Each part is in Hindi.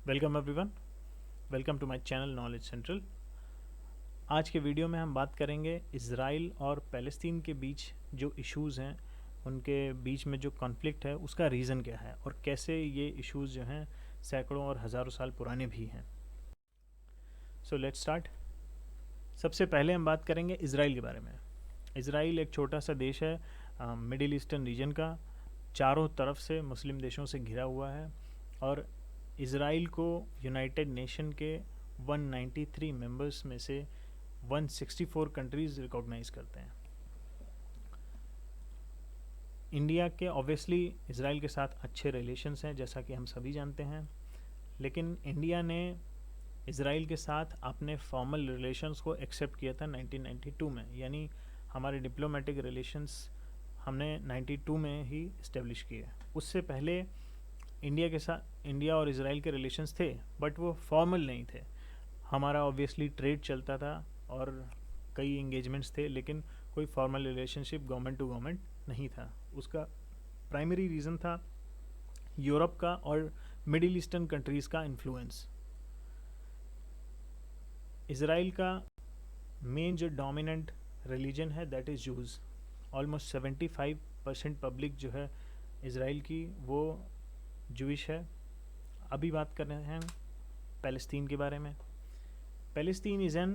Welcome everyone, welcome to my channel knowledge central. आज के वीडियो में हम बात करेंगे इज़राइल और फ़लस्तीन के बीच जो इश्यूज़ हैं, उनके बीच में जो कॉन्फ्लिक्ट है उसका रीज़न क्या है और कैसे ये इश्यूज़ जो हैं सैकड़ों और हज़ारों साल पुराने भी हैं। So let's start. सबसे पहले हम बात करेंगे इज़राइल के बारे में। इज़राइल एक छोटा सा देश है मिडिल ईस्टर्न रीजन का, चारों तरफ से मुस्लिम देशों से घिरा हुआ है और इज़राइल को यूनाइटेड नेशन के 193 मेंबर्स में से 164 कंट्रीज़ रिकॉग्नाइज़ करते हैं। इंडिया के ऑब्वियसली इज़राइल के साथ अच्छे रिलेशंस हैं, जैसा कि हम सभी जानते हैं, लेकिन इंडिया ने इज़राइल के साथ अपने फॉर्मल रिलेशंस को एक्सेप्ट किया था 1992 में, यानी हमारे डिप्लोमेटिक रिलेशंस हमने 92 में ही इस्टेब्लिश किए। उससे पहले इंडिया और इज़राइल के रिलेशंस थे, बट वो फॉर्मल नहीं थे। हमारा ऑब्वियसली ट्रेड चलता था और कई इंगेजमेंट्स थे, लेकिन कोई formal relationship government to government नहीं था। उसका प्राइमरी रीज़न था यूरोप का और मिडिल ईस्टर्न कंट्रीज़ का इन्फ्लुएंस। इज़राइल का मेन जो डोमिनेंट रिलीजन है that is Jews. Almost 75% public जो है इज़राइल की वो जूइश है। अभी बात कर रहे हैं फ़लस्तीन के बारे में। Palestine is an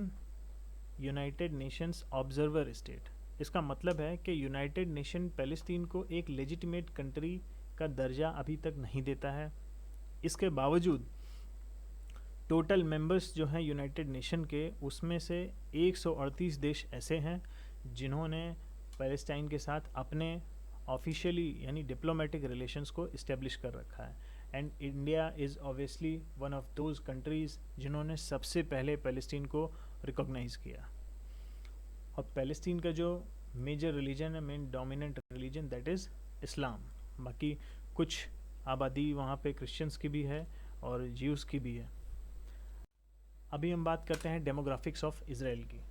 United Nations observer state. इसका मतलब है कि यूनाइटेड नेशन फ़लस्तीन को एक लेजिटिमेट कंट्री का दर्जा अभी तक नहीं देता है। इसके बावजूद टोटल मेंबर्स जो हैं यूनाइटेड नेशन के, उसमें से 138 देश ऐसे हैं जिन्होंने फ़लस्तीन के साथ अपने ऑफिशियली यानी डिप्लोमेटिक रिलेशंस को इस्टेब्लिश कर रखा है। And India is obviously one of those countries जिन्होंने सबसे पहले फ़लस्तीन को रिकॉग्नाइज़ किया। और फ़लस्तीन का जो मेजर रिलीजन है, main dominant religion, that is Islam. बाकी कुछ आबादी वहाँ पे क्रिश्चियंस की भी है और ज्यूज़ की भी है। अभी हम बात करते हैं डेमोग्राफिक्स ऑफ इज़राइल की।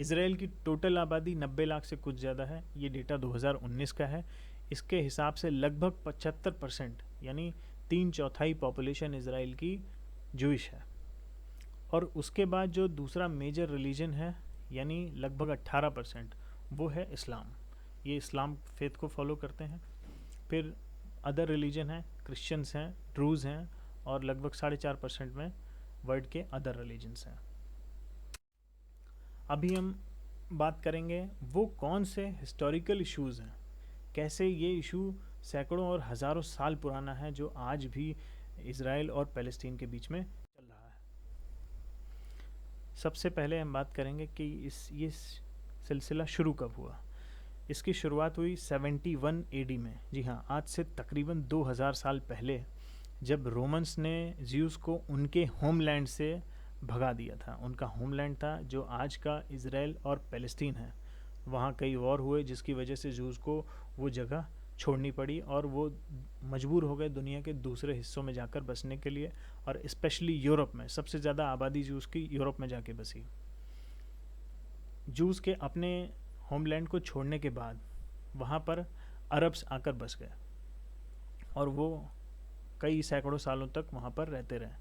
इज़राइल की टोटल आबादी 90 लाख से कुछ ज़्यादा है। ये डेटा 2019 का है। इसके हिसाब से लगभग 75% यानी 3/4 पॉपुलेशन इज़राइल की जूइश है। और उसके बाद जो दूसरा मेजर रिलीजन है यानी लगभग 18%, वो है इस्लाम। ये इस्लाम फेथ को फॉलो करते हैं। फिर अदर रिलीजन हैं, क्रिश्चियंस हैं, ड्रूज़ हैं और लगभग 4.5% में वर्ल्ड के अदर रिलीजन्स हैं। अभी हम बात करेंगे वो कौन से हिस्टोरिकल इश्यूज़ हैं, कैसे ये इशू सैकड़ों और हज़ारों साल पुराना है जो आज भी इज़राइल और फ़लस्तीन के बीच में चल रहा है। सबसे पहले हम बात करेंगे कि ये सिलसिला शुरू कब हुआ। इसकी शुरुआत हुई 71 AD में। जी हाँ, आज से तकरीबन 2000 साल पहले, जब रोमन्स ने ज़्यूस को उनके होमलैंड से भगा दिया था। उनका होमलैंड था जो आज का इज़राइल और फ़लस्तीन है। वहाँ कई वॉर हुए जिसकी वजह से ज़्यूस को वो जगह छोड़नी पड़ी और वो मजबूर हो गए दुनिया के दूसरे हिस्सों में जाकर बसने के लिए, और स्पेशली यूरोप में सबसे ज़्यादा आबादी जूस की यूरोप में जाके बसी। जूस के अपने होमलैंड को छोड़ने के बाद वहाँ पर अरब्स आकर बस गए और वो कई सैकड़ों सालों तक वहाँ पर रहते रहे।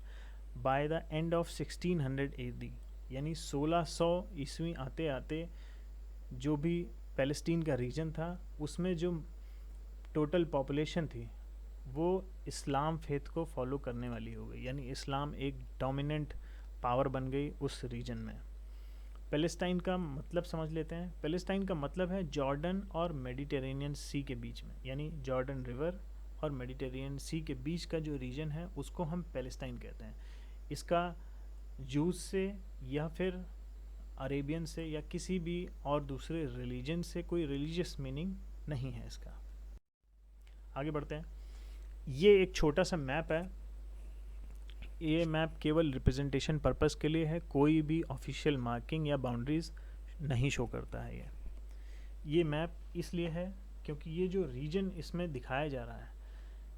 By the end of 1600 AD यानी 1600 ईस्वी आते आते जो भी फ़लस्तीन का रीजन था उसमें जो टोटल पॉपुलेशन थी वो इस्लाम फेथ को फॉलो करने वाली हो गई, यानी इस्लाम एक डोमिनेंट पावर बन गई उस रीजन में। फ़लस्तीन का मतलब समझ लेते हैं। फ़लस्तीन का मतलब है जॉर्डन और मेडिटेरेनियन सी के बीच में, यानी जॉर्डन रिवर और मेडिटेरेनियन सी के बीच का जो रीजन है उसको हम फ़लस्तीन कहते हैं। इसका जूस से या फिर अरेबियन से या किसी भी और दूसरे रिलीजन से कोई रिलीजियस मीनिंग नहीं है इसका। आगे बढ़ते हैं। ये एक छोटा सा मैप है। ये मैप केवल रिप्रेजेंटेशन पर्पस के लिए है, कोई भी ऑफिशियल मार्किंग या बाउंड्रीज नहीं शो करता है। ये मैप इसलिए है क्योंकि ये जो रीजन इसमें दिखाया जा रहा है,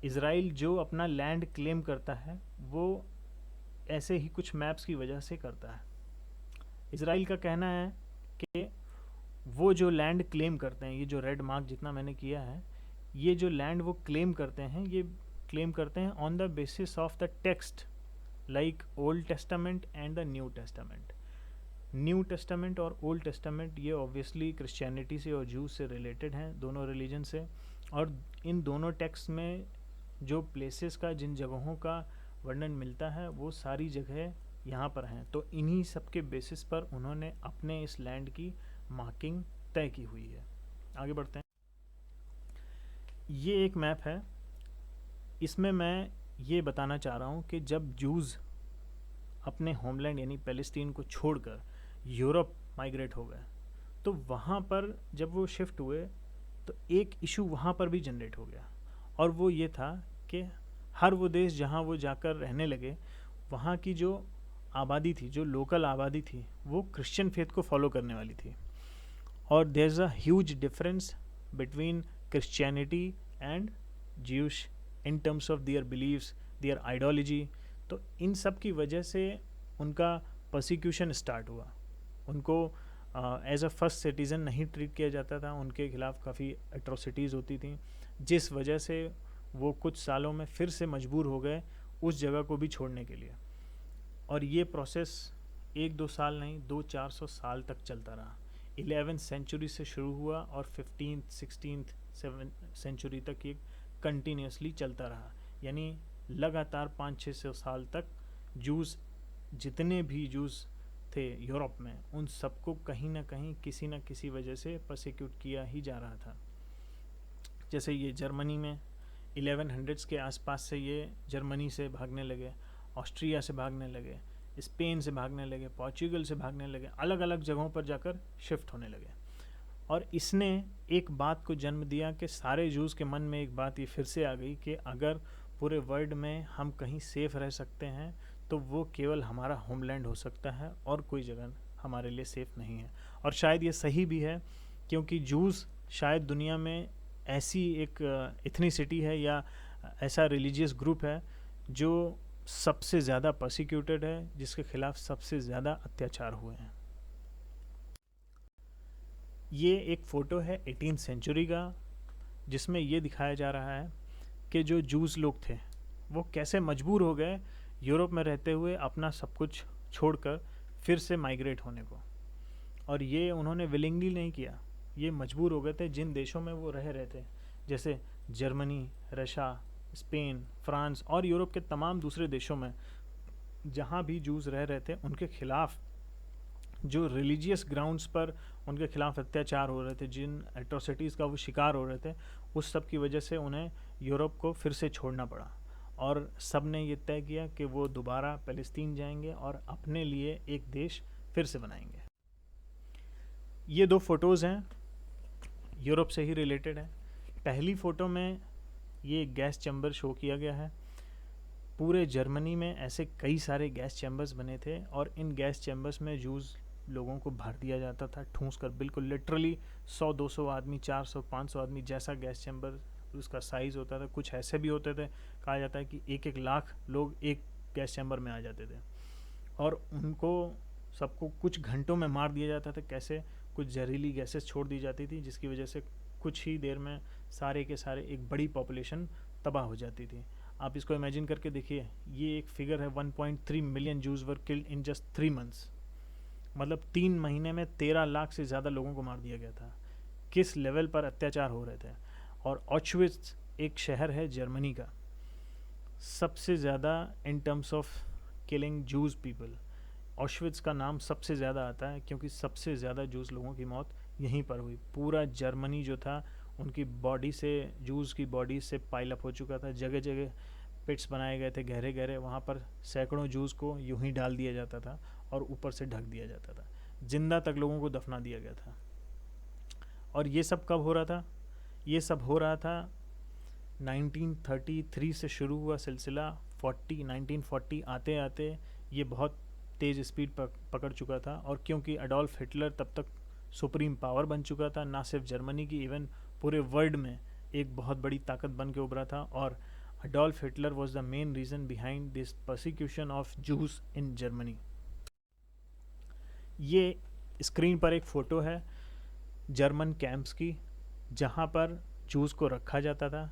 इज़राइल जो अपना लैंड क्लेम करता है वो ऐसे ही कुछ मैप्स की वजह से करता है। इज़राइल का कहना है कि वो जो लैंड क्लेम करते हैं, ये जो रेड मार्क जितना मैंने किया है, ये जो लैंड वो क्लेम करते हैं, ये क्लेम करते हैं on the basis of the text like old testament and the new testament. New testament और ओल्ड टेस्टामेंट ये ऑब्वियसली क्रिश्चियनिटी से और जूस से रिलेटेड हैं, दोनों रिलीजन से। और इन दोनों टेक्स्ट में जो प्लेसेस का, जिन जगहों का वर्णन मिलता है वो सारी जगह यहाँ पर हैं। तो इन्हीं सब के बेसिस पर उन्होंने अपने इस लैंड की मार्किंग तय की हुई है। आगे बढ़ते हैं। ये एक मैप है, इसमें मैं ये बताना चाह रहा हूँ कि जब जूज़ अपने होमलैंड यानी पैलेस्टीन को छोड़कर यूरोप माइग्रेट हो गए, तो वहाँ पर जब वो शिफ्ट हुए तो एक इशू वहाँ पर भी जनरेट हो गया, और वो ये था कि हर वो देश जहाँ वो जाकर रहने लगे, वहाँ की जो आबादी थी, जो लोकल आबादी थी, वो क्रिश्चियन फेथ को फॉलो करने वाली थी। और there is a huge difference between Christianity and Jewish in terms of their beliefs, their ideology. तो इन सब की वजह से उनका परसिक्यूशन स्टार्ट हुआ। उनको एज अ फर्स्ट सिटीज़न नहीं ट्रीट किया जाता था, उनके खिलाफ काफ़ी एट्रोसिटीज़ होती थी, जिस वजह से वो कुछ सालों में फिर से मजबूर हो गए उस जगह को भी छोड़ने के लिए। और ये प्रोसेस 1-2 साल नहीं, 200-400 साल तक चलता रहा। 11th सेंचुरी से शुरू हुआ और 15th 16th 7th सेंचुरी तक ये कंटिन्यूसली चलता रहा। यानी लगातार 500-600 साल तक जूस, जितने भी जूस थे यूरोप में, उन सबको कहीं ना कहीं किसी न किसी वजह से परसिक्यूट किया ही जा रहा था। जैसे ये जर्मनी में 1100s के आसपास से ये जर्मनी से भागने लगे, ऑस्ट्रिया से भागने लगे, स्पेन से भागने लगे, पोर्चुगल से भागने लगे, अलग अलग जगहों पर जाकर शिफ्ट होने लगे। और इसने एक बात को जन्म दिया कि सारे जूस के मन में एक बात ये फिर से आ गई कि अगर पूरे वर्ल्ड में हम कहीं सेफ रह सकते हैं तो वो केवल हमारा होमलैंड हो सकता है, और कोई जगह हमारे लिए सेफ नहीं है। और शायद ये सही भी है, क्योंकि जूस शायद दुनिया में ऐसी एक इथनिसिटी है या ऐसा रिलीजियस ग्रुप है जो सबसे ज़्यादा परसिक्यूटेड है, जिसके खिलाफ सबसे ज़्यादा अत्याचार हुए हैं। ये एक फ़ोटो है 18th सेंचुरी का, जिसमें ये दिखाया जा रहा है कि जो जूस लोग थे वो कैसे मजबूर हो गए यूरोप में रहते हुए अपना सब कुछ छोड़कर फिर से माइग्रेट होने को। और ये उन्होंने विलिंगली नहीं किया, ये मजबूर हो गए थे जिन देशों में वो रह रहे थे, जैसे जर्मनी, रशिया, स्पेन, फ्रांस और यूरोप के तमाम दूसरे देशों में जहाँ भी जूस रह रहे थे, उनके खिलाफ जो रिलीजियस ग्राउंड्स पर उनके खिलाफ अत्याचार हो रहे थे, जिन एट्रोसिटीज़ का वो शिकार हो रहे थे, उस सब की वजह से उन्हें यूरोप को फिर से छोड़ना पड़ा। और सब ने ये तय किया कि वो दोबारा फ़लस्तीन जाएंगे और अपने लिए एक देश फिर से बनाएंगे। ये 2 फ़ोटोज़ हैं, यूरोप से ही रिलेटेड है। पहली फ़ोटो में ये गैस चैम्बर शो किया गया है। पूरे जर्मनी में ऐसे कई सारे गैस चैम्बर्स बने थे, और इन गैस चैम्बर्स में जूस लोगों को भर दिया जाता था ठूंस कर, बिल्कुल लिटरली 100-200 आदमी, 400-500 आदमी जैसा गैस चैम्बर उसका साइज़ होता था। कुछ ऐसे भी होते थे, कहा जाता है कि 1-1 लाख लोग एक गैस चैम्बर में आ जाते थे, और उनको सबको कुछ घंटों में मार दिया जाता था। कैसे? कुछ जहरीली गैसेस छोड़ दी जाती थी, जिसकी वजह से कुछ ही देर में सारे के सारे एक बड़ी पॉपुलेशन तबाह हो जाती थी। आप इसको इमेजिन करके देखिए, ये एक फिगर है, 1.3 million juice were killed in just 3 months. मतलब 3 महीने में 13 लाख से ज़्यादा लोगों को मार दिया गया था। किस लेवल पर अत्याचार हो रहे थे। और ऑश्विट्ज़ एक शहर है जर्मनी का, सबसे ज़्यादा in terms of killing Jews people, Auschwitz का नाम सबसे ज़्यादा आता है, क्योंकि सबसे ज़्यादा जूस लोगों की मौत यहीं पर हुई। पूरा जर्मनी जो था, उनकी बॉडी से, जूस की बॉडी से पाइल अप हो चुका था। जगह जगह पिट्स बनाए गए थे गहरे गहरे, वहाँ पर सैकड़ों जूस को यूं ही डाल दिया जाता था और ऊपर से ढक दिया जाता था। जिंदा तक लोगों को दफना दिया गया था। और ये सब कब हो रहा था? ये सब हो रहा था 1933 से शुरू हुआ सिलसिला। 1940 आते आते ये बहुत तेज़ स्पीड पकड़ चुका था। और क्योंकि अडोल्फ हिटलर तब तक सुप्रीम पावर बन चुका था, ना सिर्फ जर्मनी की, इवन पूरे वर्ल्ड में एक बहुत बड़ी ताकत बन के उभरा था। और Adolf Hitler was the main reason behind this persecution of juice in Germany. ये स्क्रीन पर एक फ़ोटो है जर्मन कैंप्स की, जहाँ पर जूस को रखा जाता था।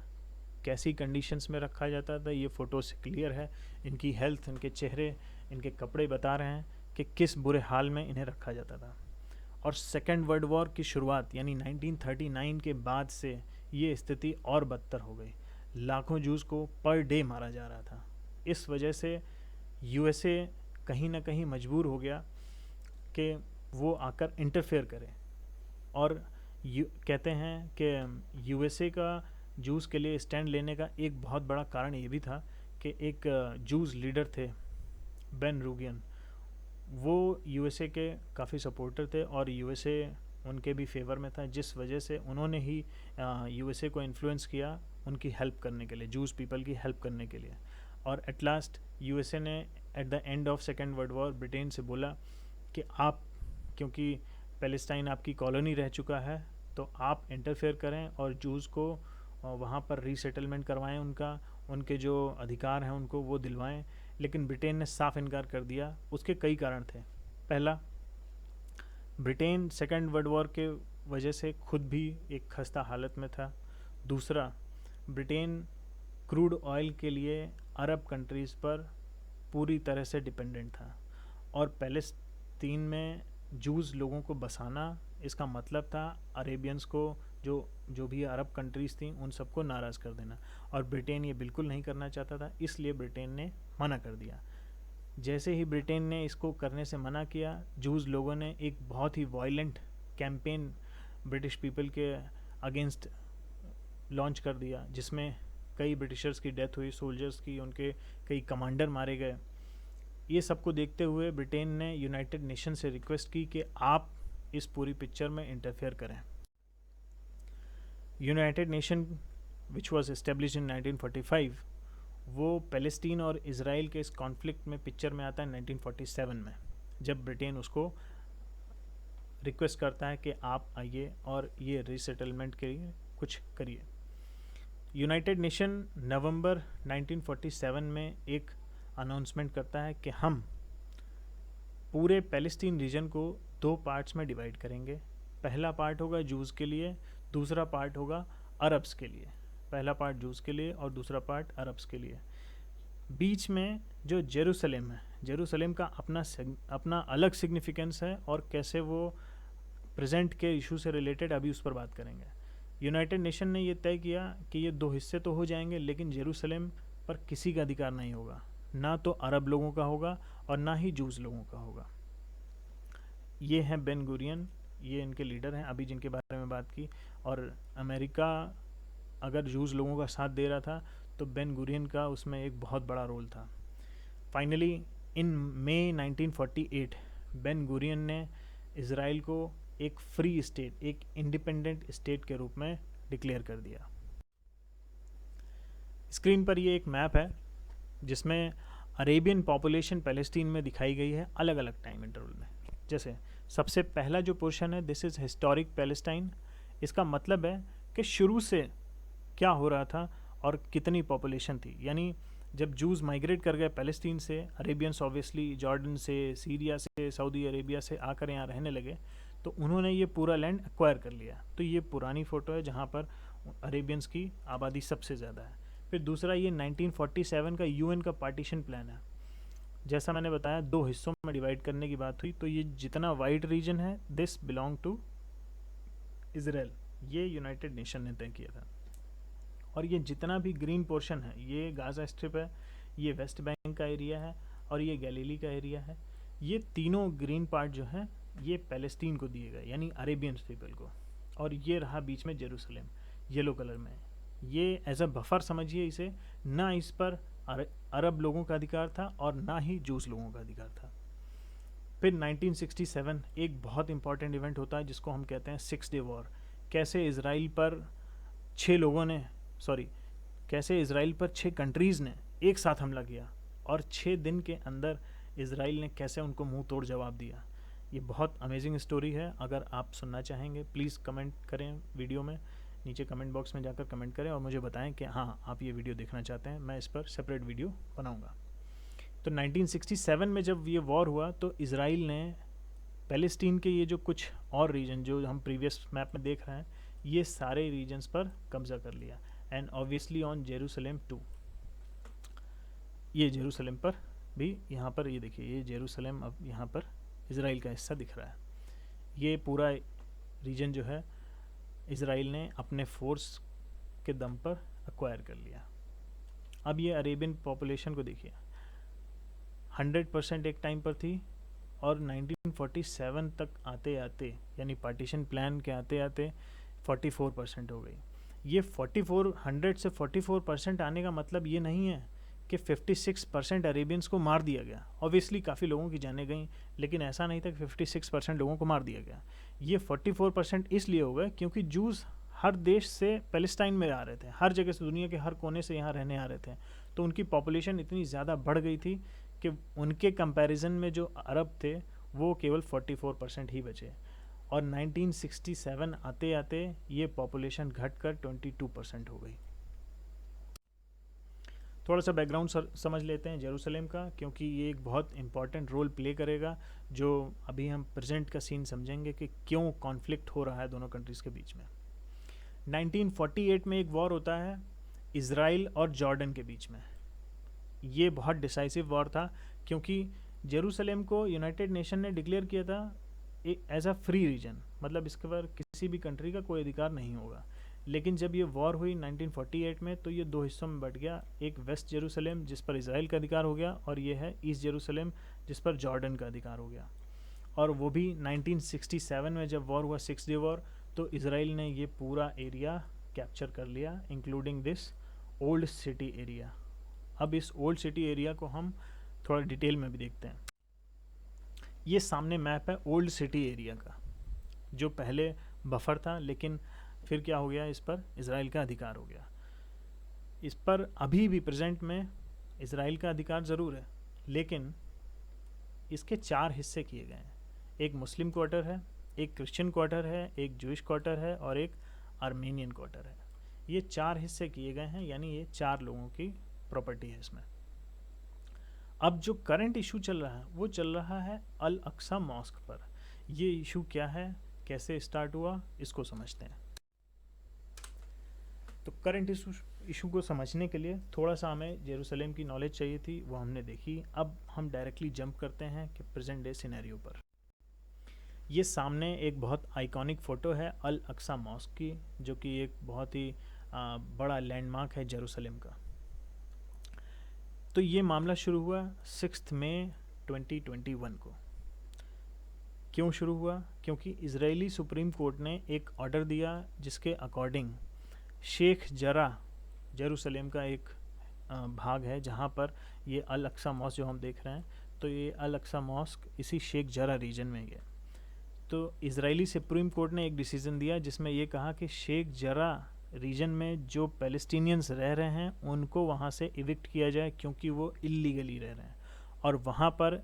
कैसी कंडीशंस में रखा जाता था, ये फ़ोटो से क्लियर है। इनकी हेल्थ, इनके चेहरे, इनके कपड़े बता रहे हैं कि किस बुरे हाल में इन्हें रखा जाता था। और सेकेंड वर्ल्ड वॉर की शुरुआत यानी 1939 के बाद से ये स्थिति और बदतर हो गई। लाखों जूस को पर डे मारा जा रहा था। इस वजह से यूएसए कहीं ना कहीं मजबूर हो गया कि वो आकर इंटरफेयर करे। और कहते हैं कि यूएसए का जूस के लिए स्टैंड लेने का एक बहुत बड़ा कारण ये भी था कि एक जूस लीडर थे, बेन गुरियन। वो यूएसए के काफ़ी सपोर्टर थे और यूएसए उनके भी फेवर में था, जिस वजह से उन्होंने ही यूएसए को इन्फ्लुएंस किया उनकी हेल्प करने के लिए, जूस पीपल की हेल्प करने के लिए। और एट लास्ट यूएसए ने at the end of second world war Britain से बोला कि आप, क्योंकि पैलेस्टाइन आपकी कॉलोनी रह चुका है, तो आप इंटरफेयर करें और जूस को वहाँ पर रीसेटलमेंट करवाएं, उनके जो अधिकार हैं उनको वो दिलवाएं। लेकिन ब्रिटेन ने साफ इनकार कर दिया। उसके कई कारण थे। पहला, ब्रिटेन सेकेंड वर्ल्ड वॉर के वजह से खुद भी एक खस्ता हालत में था। दूसरा, ब्रिटेन क्रूड ऑयल के लिए अरब कंट्रीज़ पर पूरी तरह से डिपेंडेंट था। और पैलेस्तीन में जूस लोगों को बसाना, इसका मतलब था अरेबियंस को, जो भी अरब कंट्रीज़ थी उन सबको नाराज़ कर देना। और ब्रिटेन ये बिल्कुल नहीं करना चाहता था, इसलिए ब्रिटेन ने मना कर दिया। जैसे ही ब्रिटेन ने इसको करने से मना किया, जूस लोगों ने एक बहुत ही वायलेंट कैंपेन ब्रिटिश पीपल के अगेंस्ट लॉन्च कर दिया, जिसमें कई ब्रिटिशर्स की डेथ हुई, सोल्जर्स की, उनके कई कमांडर मारे गए। ये सबको देखते हुए ब्रिटेन ने यूनाइटेड नेशन से रिक्वेस्ट की कि आप इस पूरी पिक्चर में इंटरफेयर करें। United nation which was establish in 1945, वो पैलेस्टीन और इज़राइल के इस कॉन्फ्लिक्ट में पिक्चर में आता है 1947 में, जब ब्रिटेन उसको रिक्वेस्ट करता है कि आप आइए और ये रीसेटलमेंट के लिए कुछ करिए। यूनाइटेड नेशन नवंबर 1947 में एक अनाउंसमेंट करता है कि हम पूरे पैलेस्टीन रीजन को 2 पार्ट्स में डिवाइड करेंगे। पहला पार्ट होगा जूस के लिए, दूसरा पार्ट होगा अरब्स के लिए। पहला पार्ट जूस के लिए और दूसरा पार्ट अरब्स के लिए। बीच में जो जेरूसलेम है, जेरूसलेम का अपना अलग सिग्निफिकेंस है और कैसे वो प्रेजेंट के इशू से रिलेटेड, अभी उस पर बात करेंगे। यूनाइटेड नेशन ने ये तय किया कि ये 2 हिस्से तो हो जाएंगे, लेकिन जेरूसलेम पर किसी का अधिकार नहीं होगा, ना तो अरब लोगों का होगा और ना ही जूस लोगों का होगा। ये हैं बेन गुरियन, ये इनके लीडर हैं अभी जिनके बारे में बात की। और अमेरिका अगर जूस लोगों का साथ दे रहा था तो बेन गुरियन का उसमें एक बहुत बड़ा रोल था। Finally in May 1948 Ben Gurion ने इज़राइल को एक फ्री स्टेट, एक इंडिपेंडेंट स्टेट के रूप में डिक्लेयर कर दिया। स्क्रीन पर ये एक मैप है जिसमें अरेबियन पॉपुलेशन पैलेस्टीन में दिखाई गई है अलग अलग टाइम इंटरवल में। जैसे सबसे पहला जो पोर्शन है, दिस इज़ हिस्टोरिक पैलेस्टाइन। इसका मतलब है कि शुरू से क्या हो रहा था और कितनी पॉपुलेशन थी। यानी जब जूस माइग्रेट कर गए पैलेस्टीन से, अरेबियंस ऑब्वियसली जॉर्डन से, सीरिया से, सऊदी अरेबिया से आकर यहाँ रहने लगे, तो उन्होंने ये पूरा लैंड एक्वायर कर लिया। तो ये पुरानी फ़ोटो है जहाँ पर अरेबियंस की आबादी सबसे ज़्यादा है। फिर दूसरा, ये 1947 का यूएन का पार्टीशन प्लान है। जैसा मैंने बताया 2 हिस्सों में डिवाइड करने की बात हुई, तो ये जितना वाइड रीजन है, दिस बिलोंग टू इज़राइल, ये यूनाइटेड नेशन ने तय किया था। और ये जितना भी ग्रीन पोर्शन है, ये गाज़ा स्ट्रिप है, ये वेस्ट बैंक का एरिया है और ये गैलीली का एरिया है। ये तीनों ग्रीन पार्ट जो हैं ये पैलेस्टीन को दिए गए, यानी अरेबियन पीपल को। और ये रहा बीच में जेरूसलेम येलो कलर में। ये एज अ बफर समझिए इसे, ना इस पर अरब लोगों का अधिकार था और ना ही जूस लोगों का अधिकार था। फिर 1967 एक बहुत इंपॉर्टेंट इवेंट होता है जिसको हम कहते हैं 6 डे वॉर। कैसे इज़राइल पर 6 कंट्रीज़ ने एक साथ हमला किया और 6 दिन के अंदर इज़राइल ने कैसे उनको मुंह तोड़ जवाब दिया। ये बहुत अमेजिंग स्टोरी है। अगर आप सुनना चाहेंगे प्लीज़ कमेंट करें, वीडियो में नीचे कमेंट बॉक्स में जाकर कमेंट करें और मुझे बताएं कि हाँ आप ये वीडियो देखना चाहते हैं, मैं इस पर सेपरेट वीडियो बनाऊंगा। तो 1967 में जब ये वॉर हुआ तो इज़राइल ने पैलेस्टीन के ये जो कुछ और रीजन जो हम प्रीवियस मैप में देख रहे हैं, ये सारे रीजन्स पर कब्जा कर लिया। And obviously on Jerusalem too. ये जेरूसलम पर भी, यहाँ पर ये देखिए, ये जेरूसलम अब यहाँ पर इज़राइल का हिस्सा दिख रहा है। ये पूरा रीजन जो है इज़राइल ने अपने फोर्स के दम पर एक्वायर कर लिया। अब ये अरेबियन पॉपुलेशन को देखिए, 100% एक टाइम पर थी, और 1947 तक आते आते, यानी पार्टीशन प्लान के आते आते 44% हो गई। ये 100 से 44% आने का मतलब ये नहीं है कि 56% अरेबियंस को मार दिया गया। ऑब्वियसली काफ़ी लोगों की जानें गई, लेकिन ऐसा नहीं था कि 56% लोगों को मार दिया गया। ये 44% इसलिए हो गए क्योंकि जूस हर देश से पैलेस्टाइन में आ रहे थे, हर जगह से, दुनिया के हर कोने से यहाँ रहने आ रहे थे। तो उनकी पॉपुलेशन इतनी ज़्यादा बढ़ गई थी कि उनके कंपैरिजन में जो अरब थे वो केवल 44% ही बचे। और 1967 आते आते ये पॉपुलेशन घटकर 22% हो गई। थोड़ा सा बैकग्राउंड समझ लेते हैं जेरूसलम का, क्योंकि ये एक बहुत इंपॉर्टेंट रोल प्ले करेगा। जो अभी हम प्रेजेंट का सीन समझेंगे कि क्यों कॉन्फ्लिक्ट हो रहा है दोनों कंट्रीज़ के बीच में। 1948 में एक वॉर होता है इज़राइल और जॉर्डन के बीच में। ये बहुत डिसाइसिव वॉर था, क्योंकि जेरूसलम को यूनाइटेड नेशन ने डिक्लेयर किया था एज अ फ्री रीजन, मतलब इसके पर किसी भी कंट्री का कोई अधिकार नहीं होगा। लेकिन जब ये वॉर हुई 1948 में, तो ये दो हिस्सों में बट गया। एक वेस्ट जेरूसलम जिस पर इज़राइल का अधिकार हो गया, और ये है ईस्ट जेरूसलम जिस पर जॉर्डन का अधिकार हो गया। और वो भी 1967 में जब वॉर हुआ, 6 डे वॉर, तो इज़राइल ने ये पूरा एरिया कैप्चर कर लिया, including this old city area. अब इस ओल्ड सिटी एरिया को हम थोड़ा डिटेल में भी देखते हैं। ये सामने मैप है ओल्ड सिटी एरिया का, जो पहले बफर था, लेकिन फिर क्या हो गया, इस पर इज़राइल का अधिकार हो गया। इस पर अभी भी प्रेजेंट में इज़राइल का अधिकार ज़रूर है, लेकिन इसके 4 हिस्से किए गए हैं। एक मुस्लिम क्वार्टर है, एक क्रिश्चियन क्वार्टर है, एक जूइश क्वार्टर है, और एक आर्मेनियन क्वार्टर है। ये 4 हिस्से किए गए हैं, यानी ये 4 लोगों की प्रॉपर्टी है इसमें। अब जो करंट इशू चल रहा है वो चल रहा है अल अक्सा मॉस्क पर। ये इशू क्या है, कैसे स्टार्ट हुआ, इसको समझते हैं। तो करंट इशू को समझने के लिए थोड़ा सा हमें जेरूसलम की नॉलेज चाहिए थी, वो हमने देखी। अब हम डायरेक्टली जंप करते हैं कि प्रेजेंट डे सिनेरियो पर। ये सामने एक बहुत आइकॉनिक फ़ोटो है अल अक्सा मॉस्क की, जो कि एक बहुत ही बड़ा लैंडमार्क है जेरूसलम का। तो ये मामला शुरू हुआ 6 मई 2021 को। क्यों शुरू हुआ? क्योंकि इज़राइली सुप्रीम कोर्ट ने एक ऑर्डर दिया जिसके अकॉर्डिंग शेख जरा, जेरूसलम का एक भाग है जहाँ पर ये अल अक्सा मॉस्क जो हम देख रहे हैं, तो ये अल अक्सा मॉस्क इसी शेख जरा रीजन में है। तो इज़राइली सुप्रीम कोर्ट ने एक डिसीज़न दिया जिसमें ये कहा कि शेख जरा रीजन में जो पैलेस्टीनियंस रह रहे हैं उनको वहाँ से इविक्ट किया जाए, क्योंकि वो इल्लीगली रह रहे हैं। और वहाँ पर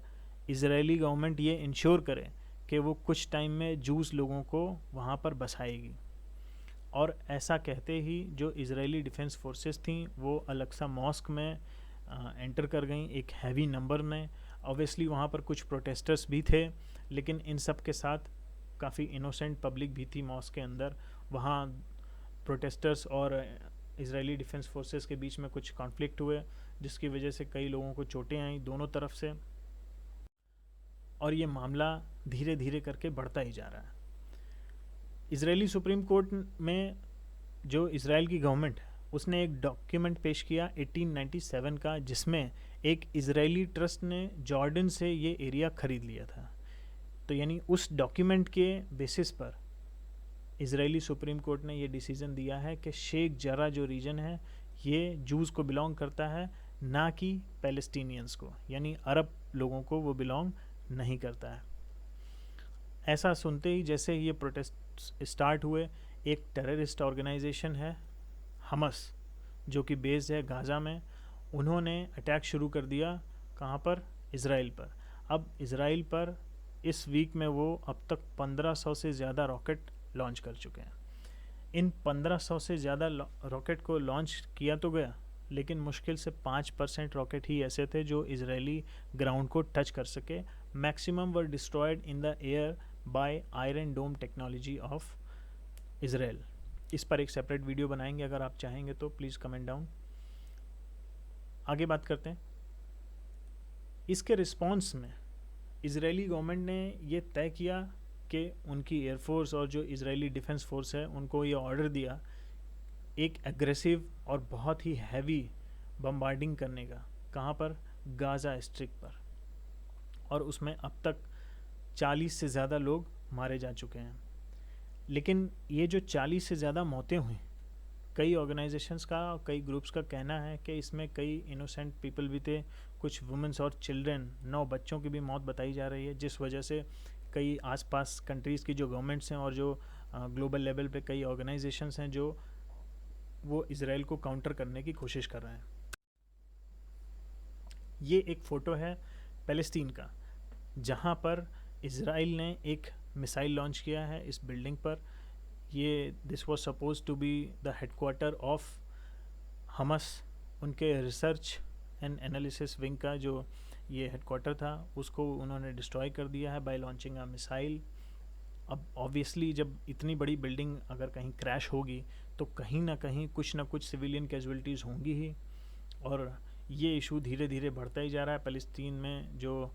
इज़राइली गवर्नमेंट ये इंश्योर करे कि वो कुछ टाइम में जूस लोगों को वहाँ पर बसाएगी। और ऐसा कहते ही जो इज़राइली डिफेंस फोर्सेस थी वो अल अक्सा मॉस्क में एंटर कर गई एक हैवी नंबर में। ऑब्वियसली वहाँ पर कुछ प्रोटेस्टर्स भी थे, लेकिन इन सब के साथ काफ़ी इनोसेंट पब्लिक भी थी मॉस्क के अंदर। वहाँ प्रोटेस्टर्स और इज़राइली डिफेंस फोर्सेस के बीच में कुछ कॉन्फ्लिक्ट हुए, जिसकी वजह से कई लोगों को चोटें आईं दोनों तरफ से, और ये मामला धीरे धीरे करके बढ़ता ही जा रहा है। इज़राइली सुप्रीम कोर्ट में जो इज़राइल की गवर्नमेंट, उसने एक डॉक्यूमेंट पेश किया 1897 का, जिसमें एक इज़राइली ट्रस्ट ने जॉर्डन से ये एरिया ख़रीद लिया था। तो यानी उस डॉक्यूमेंट के बेसिस पर इज़राइली सुप्रीम कोर्ट ने ये डिसीज़न दिया है कि शेख जरा जो रीजन है ये जूस को बिलोंग करता है, ना कि पैलेस्टीनियंस को, यानी अरब लोगों को वो बिलोंग नहीं करता है। ऐसा सुनते ही जैसे ये प्रोटेस्ट स्टार्ट हुए, एक टेररिस्ट ऑर्गेनाइजेशन है हमस, जो कि बेस्ड है गाज़ा में, उन्होंने अटैक शुरू कर दिया। कहाँ पर? इज़राइल पर। अब इज़राइल पर इस वीक में वो अब तक 1500 से ज़्यादा रॉकेट लॉन्च कर चुके हैं। इन 1500 से ज़्यादा रॉकेट को लॉन्च किया तो गया, लेकिन मुश्किल से 5% रॉकेट ही ऐसे थे जो इज़राइली ग्राउंड को टच कर सके। Maximum were destroyed in the air by Iron Dome technology of Israel. इस पर एक सेपरेट वीडियो बनाएंगे, अगर आप चाहेंगे तो प्लीज़ कमेंट डाउन। आगे बात करते हैं। इसके रिस्पॉन्स में इजरायली गवर्नमेंट ने ये तय किया कि उनकी एयरफोर्स और जो इजरायली डिफेंस फोर्स है उनको ये ऑर्डर दिया एक एग्रेसिव और बहुत ही हैवी बम्बार्डिंग करने का। कहाँ पर? गाज़ा स्ट्रिप पर। और उसमें अब तक 40 से ज़्यादा लोग मारे जा चुके हैं। लेकिन ये जो 40 से ज़्यादा मौतें हुई, कई ऑर्गेनाइजेशंस का, कई ग्रुप्स का कहना है कि इसमें कई इनोसेंट पीपल भी थे, कुछ वुमेंस और चिल्ड्रन, 9 बच्चों की भी मौत बताई जा रही है, जिस वजह से कई आसपास कंट्रीज़ की जो गवर्नमेंट्स हैं और जो ग्लोबल लेवल पे कई ऑर्गेनाइजेशंस हैं जो वो इसराइल को काउंटर करने की कोशिश कर रहे हैं। ये एक फ़ोटो है फ़लस्तीन का, जहाँ पर इसराइल ने एक मिसाइल लॉन्च किया है इस बिल्डिंग पर। ये this was suppose to be the headquarter of Hamas, उनके रिसर्च एंड एनालिसिस विंग का जो ये हेडक्वार्टर था उसको उन्होंने डिस्ट्रॉय कर दिया है बाय लॉन्चिंग अ मिसाइल। अब ऑब्वियसली जब इतनी बड़ी बिल्डिंग अगर कहीं क्रैश होगी तो कहीं ना कुछ सिविलियन कैजुअलिटीज़ होंगी ही, और ये इशू धीरे धीरे बढ़ता ही जा रहा है। फ़लस्तीन में जो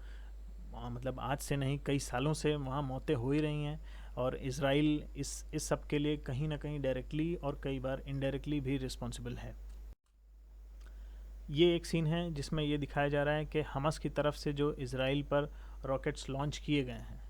मतलब आज से नहीं कई सालों से वहाँ मौतें हो ही रही हैं, और इसराइल इस सब के लिए कहीं ना कहीं डायरेक्टली और कई बार इनडायरेक्टली भी रिस्पॉन्सिबल है। ये एक सीन है जिसमें ये दिखाया जा रहा है कि हमास की तरफ से जो इसराइल पर रॉकेट्स लॉन्च किए गए हैं,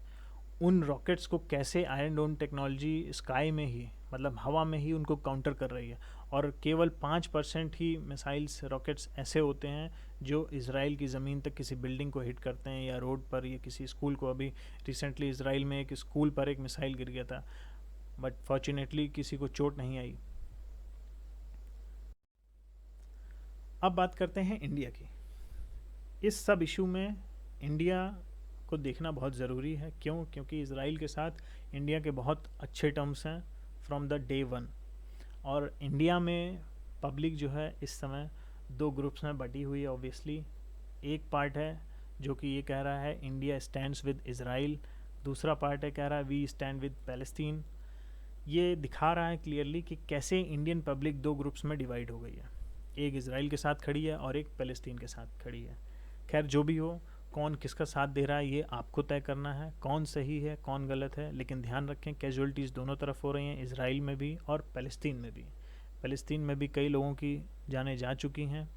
उन रॉकेट्स को कैसे आयरन डोम टेक्नोलॉजी स्काई में ही, मतलब हवा में ही उनको काउंटर कर रही है। और केवल 5% ही मिसाइल्स रॉकेट्स ऐसे होते हैं जो इसराइल की ज़मीन तक किसी बिल्डिंग को हिट करते हैं या रोड पर या किसी स्कूल को। अभी रिसेंटली इसराइल में एक स्कूल पर एक मिसाइल गिर गया था, बट फॉर्चुनेटली किसी को चोट नहीं आई। अब बात करते हैं इंडिया की। इस सब इशू में इंडिया को देखना बहुत ज़रूरी है। क्यों? क्योंकि इसराइल के साथ इंडिया के बहुत अच्छे टर्म्स हैं फ्रॉम द डे वन। और इंडिया में पब्लिक जो है इस समय 2 ग्रुप्स में बटी हुई है ऑब्वियसली। एक पार्ट है जो कि ये कह रहा है इंडिया स्टैंड्स विद इसराइल, दूसरा पार्ट है कह रहा है वी स्टैंड विद पैलेस्टीन। ये दिखा रहा है क्लियरली कि कैसे इंडियन पब्लिक 2 ग्रुप्स में डिवाइड हो गई है, एक इसराइल के साथ खड़ी है और एक पैलेस्टीन के साथ खड़ी है। खैर जो भी हो, कौन किसका साथ दे रहा है ये आपको तय करना है, कौन सही है कौन गलत है। लेकिन ध्यान रखें कैजुअलिटीज़ दोनों तरफ हो रही हैं, इसराइल में भी और फ़लस्तीन में भी। फ़लस्तीन में भी कई लोगों की जानें जा चुकी हैं,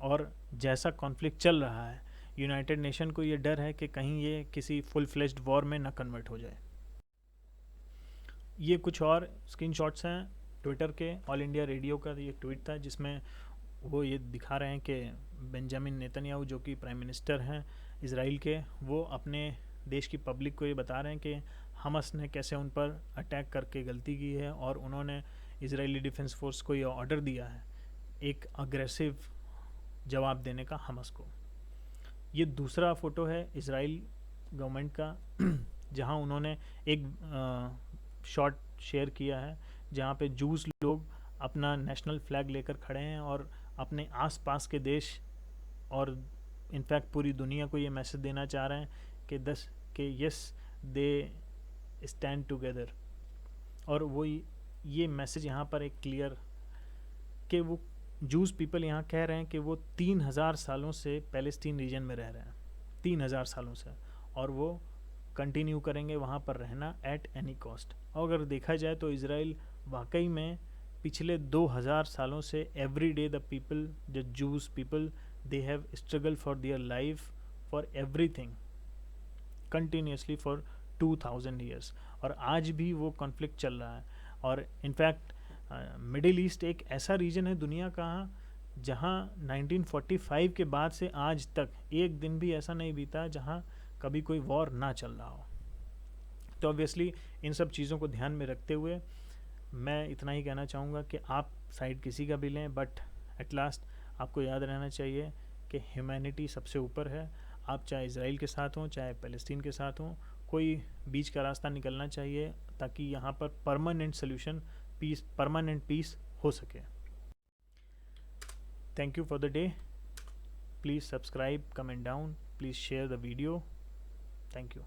और जैसा कॉन्फ्लिक्ट चल रहा है यूनाइटेड नेशन को ये डर है कि कहीं ये किसी फुल फ्लेज्ड वॉर में ना कन्वर्ट हो जाए। ये कुछ और स्क्रीनशॉट्स हैं ट्विटर के। ऑल इंडिया रेडियो का ये ट्वीट था जिसमें वो ये दिखा रहे हैं कि बेंजामिन नेतन्याहू जो कि प्राइम मिनिस्टर हैं इसराइल के, वो अपने देश की पब्लिक को ये बता रहे हैं कि हमस ने कैसे उन पर अटैक करके गलती की है, और उन्होंने इजरायली डिफेंस फोर्स को ये ऑर्डर दिया है एक अग्रेसिव जवाब देने का हमस को। ये दूसरा फ़ोटो है इसराइल गवर्नमेंट का जहां उन्होंने एक शॉट शेयर किया है जहां पे जूस लोग अपना नेशनल फ्लैग लेकर खड़े हैं और अपने आसपास के देश और इनफैक्ट पूरी दुनिया को ये मैसेज देना चाह रहे हैं कि यस दे स्टैंड टुगेदर। और वो ये मैसेज यहाँ पर एक क्लियर कि वो जूस पीपल यहाँ कह रहे हैं कि वो 3000 सालों से पैलेस्टीन रीजन में रह रहे हैं, 3000 सालों से, और वो कंटिन्यू करेंगे वहाँ पर रहना एट एनी कॉस्ट। और अगर देखा जाए तो इसराइल वाकई में पिछले 2000 सालों से every day the people, the juice people, they have struggle for their life for everything continuously for 2000 years, और आज भी वो कॉन्फ्लिक्ट चल रहा है। और इनफैक्ट मिडिल ईस्ट एक ऐसा रीजन है दुनिया का जहाँ 1945 के बाद से आज तक एक दिन भी ऐसा नहीं बीता जहाँ कभी कोई वॉर ना चल रहा हो। तो ऑब्वियसली इन सब चीज़ों को ध्यान में रखते हुए मैं इतना ही कहना चाहूँगा कि आप साइड किसी का भी लें, बट एट लास्ट आपको याद रहना चाहिए कि ह्यूमैनिटी सबसे ऊपर है। आप चाहे इसराइल के साथ हों चाहे फ़लस्तीन के साथ हों, कोई बीच का रास्ता निकलना चाहिए ताकि यहाँ पर परमानेंट सोल्यूशन, परमानेंट पीस हो सके। Thank you for the day. Please subscribe, comment down, please share the video. Thank you.